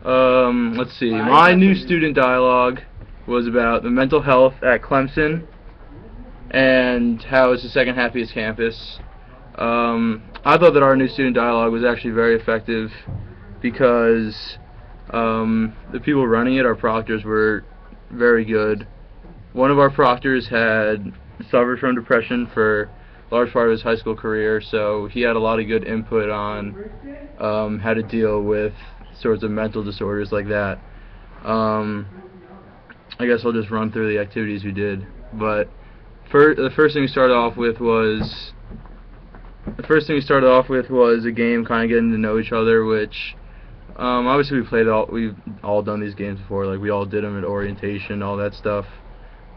Let's see. My new student dialogue was about the mental health at Clemson and how it's the second happiest campus. I thought that our new student dialogue was actually very effective because the people running it, our proctors, were very good. One of our proctors had suffered from depression for a large part of his high school career, so he had a lot of good input on how to deal with sorts of mental disorders like that. I guess I'll just run through the activities we did. But the first thing we started off with was a game, kind of getting to know each other, which obviously we've all done these games before, like we all did them at orientation, all that stuff.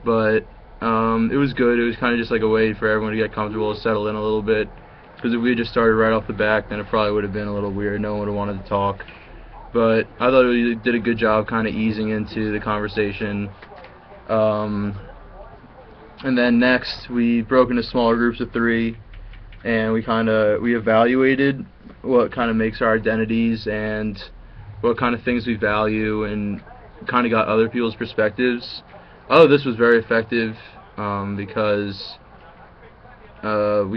But it was good. It was kind of just like a way for everyone to get comfortable, settle in a little bit. Because if we had just started right off the bat, then it probably would have been a little weird. No one would have wanted to talk. But I thought we did a good job kind of easing into the conversation. And then next, we broke into smaller groups of 3, and we evaluated what kind of makes our identities and what kind of things we value, and kind of got other people's perspectives. This was very effective because I'm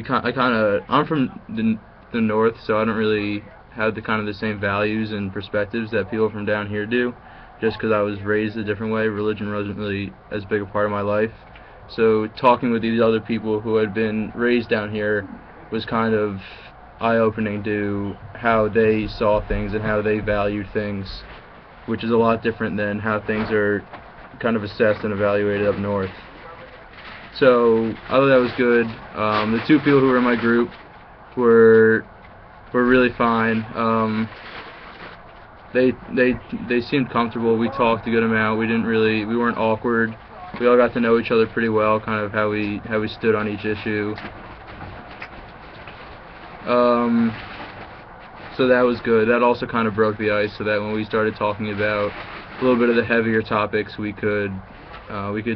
from the north, so I don't really have the same values and perspectives that people from down here do, just because I was raised a different way. Religion wasn't really as big a part of my life. So talking with these other people who had been raised down here was kind of eye-opening to how they saw things and how they valued things, which is a lot different than how things are kind of assessed and evaluated up north. So I thought that was good. The 2 people who were in my group were really fine. They seemed comfortable. We talked a good amount. We weren't awkward. We all got to know each other pretty well, kind of how we stood on each issue. So that was good. That also kind of broke the ice, so that when we started talking about a little bit of the heavier topics, we could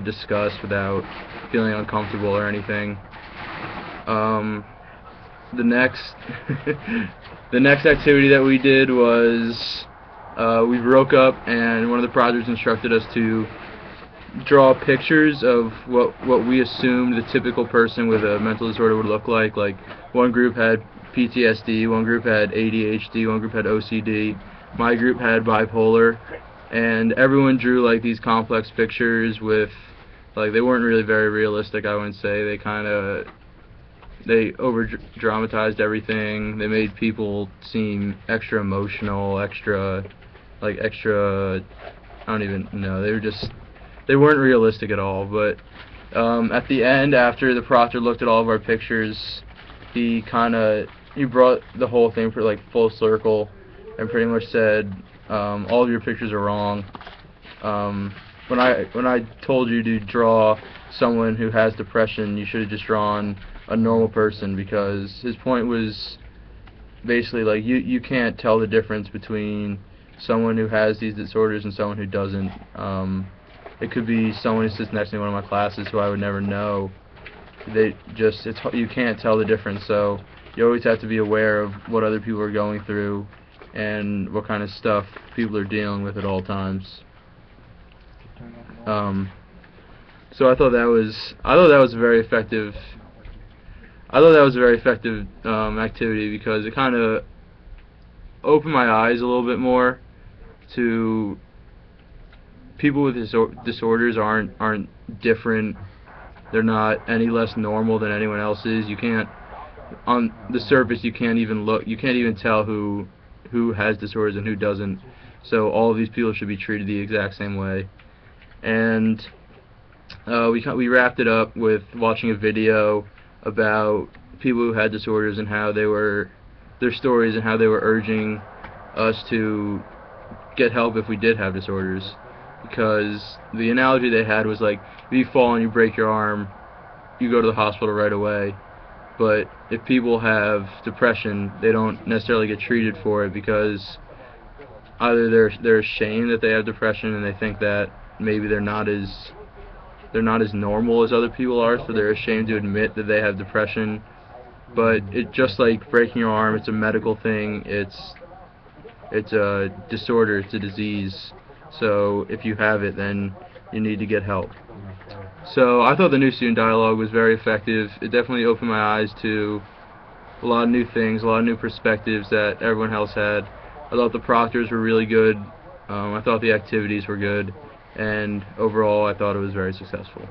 discuss without feeling uncomfortable or anything. The next the next activity that we did was we broke up, and one of the projects instructed us to draw pictures of what we assumed the typical person with a mental disorder would look like. Like, one group had PTSD, one group had ADHD, one group had OCD, my group had bipolar, and everyone drew like these complex pictures with, like, they weren't really very realistic, I wouldn't say. They over-dramatized everything. They made people seem extra emotional, extra, I don't even know. They weren't realistic at all. But at the end, after the proctor looked at all of our pictures, he brought the whole thing for like full circle and pretty much said, all of your pictures are wrong. When I told you to draw someone who has depression, you should have just drawn a normal person, because his point was basically like you can't tell the difference between someone who has these disorders and someone who doesn't. It could be someone who sits next to me in one of my classes who I would never know. You can't tell the difference, so you always have to be aware of what other people are going through and what kind of stuff people are dealing with at all times. So I thought that was a very effective. Activity, because it kind of opened my eyes a little bit more to people with disorders aren't different. They're not any less normal than anyone else is. You can't, on the surface, you can't even tell who has disorders and who doesn't. So all of these people should be treated the exact same way. And we wrapped it up with watching a video about people who had disorders and how their stories and how they were urging us to get help if we did have disorders. Because the analogy they had was like, if you fall and you break your arm, you go to the hospital right away. But if people have depression, they don't necessarily get treated for it, because either they're ashamed that they have depression and they think that maybe they're not as normal as other people are, so they're ashamed to admit that they have depression. But it just like breaking your arm, it's a medical thing. It's it's a disorder, it's a disease. So if you have it, then you need to get help. So I thought the new student dialogue was very effective. It definitely opened my eyes to a lot of new things, a lot of new perspectives that everyone else had. I thought the proctors were really good. I thought the activities were good, and overall I thought it was very successful.